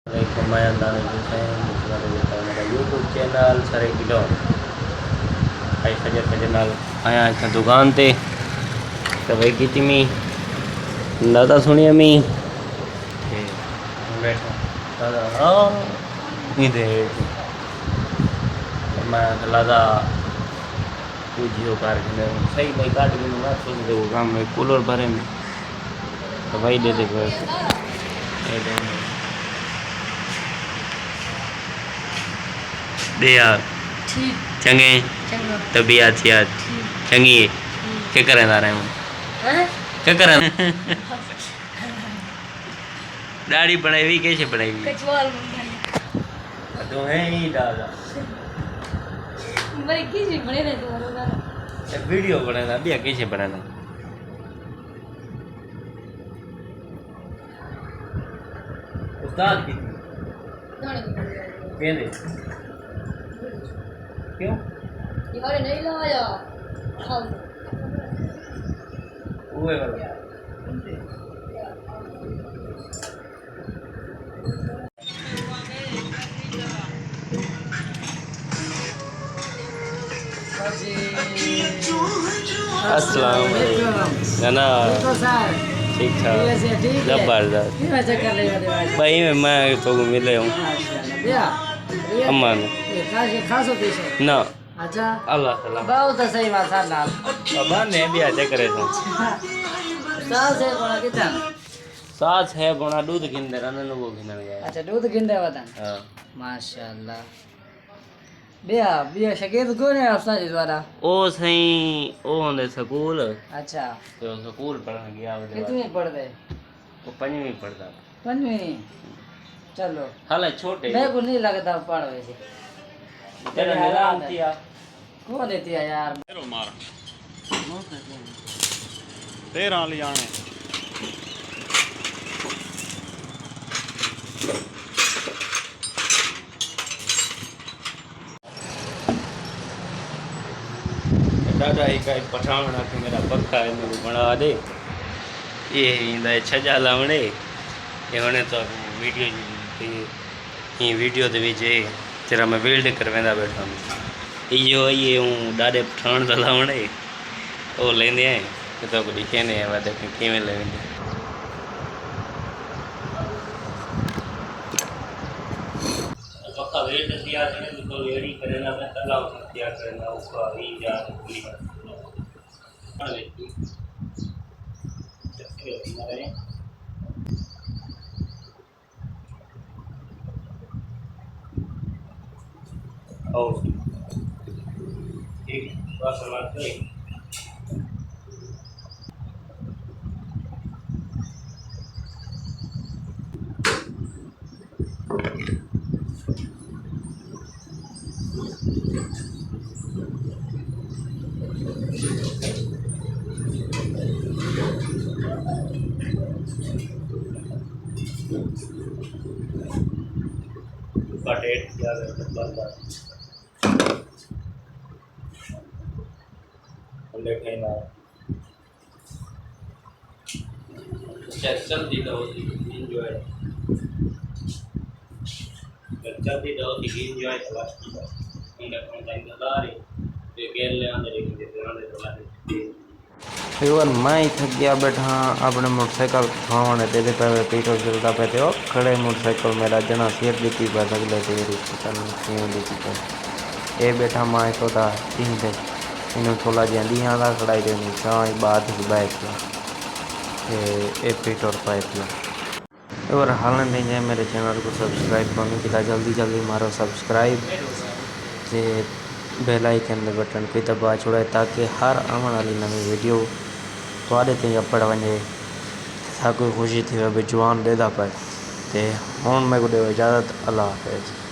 मेरा YouTube channel सारे kilo channel आया इतना दुकान ते तो भाई की मी दादा सुनिए मी बैठो दादा हाँ मैं दादा पूछियो कारखाने सही भाई काट के बात सोच दे काम में कूलर भरे में तो भाई दे दे दे यार चंगे तबीयत याद चंगी क्या करें रहे हूँ क्या करें दाढ़ी बनाई हुई कैसे बनाई हुई तो है ही दादा वीडियो बनाना भी कैसे बनाना उस्ताद की क्यों नहीं लाया वो है वाला अस्सलाम गाना ठीक ठाक जबरदस्त भाई मैं तो मिले हूँ अम्मा ना अच्छा अल्लाह ताला बहुत सही माशाल्लाह अब्बा ने भी आते करे तो सास है कोना कितना सास है बोना दूध गिंदे रन वो गिनन गया अच्छा दूध गिंदे वतन हां माशाल्लाह बिया शकीर को ने अफसा जी द्वारा ओ सही ओ होंदे स्कूल अच्छा तो स्कूल पढ़न गया वो कितनी पढ़दे वो पंजवीं पढ़दा पंजवीं चलो हाले छोटे मेरे को नहीं लगता पढ़ वैसे तेरा निराम किया कौन देती है यार तेरो मार तेरा ले जाने दादा ही का पठान के मेरा पक्का है मेरे बना दे ये इंदा छजा लावणे ये होने तो वीडियो दे विचे तेरा मैं वेल्ड करवेंदा बैठा इो ये हूँ ॾाढे पठान था लावणे वो लेंदे आए तो को दिखे ने वा देख किवें लेंदे पक्का वेल्ड तैयार करने तो रेडी करना मैं तलाव तैयार करना उसका ही जा पूरी अरे चक्के मारे और एक बस बात करें डेट क्या बंदा देखें ना जल्दी दो एंजॉय जल्दी दो एंजॉय तो बस इंदा कौन टाइम ला रहे ये गेल ले आंदे लेकिन आंदे तो ला इवन मैं थक गया बैठा अपने मोटरसाइकिल खाने तेरे पे पेट्रोल चलता पे थे खड़े मोटरसाइकिल मेरा जना सिर दी पर लगले तेरी पता नहीं क्यों दी पर ए बैठा मैं तो था तीन थे इन्हों थोड़ा जल्दी यहाँ था खड़ाई देनी चाहे बाद बाइक ए पेट्रोल पाए थे और हाल नहीं जाए मेरे चैनल को सब्सक्राइब करने के लिए जल्दी मारो सब्सक्राइब से बेल आइकन के बटन पे दबा छोड़े ताकि हर आने वाली नवी वीडियो थोड़े ते अपड़ वजे ताकि खुशी थी भाई जवान देदा पाए तो हूँ मैं को इजाज़त अल्लाह हाफ़िज़।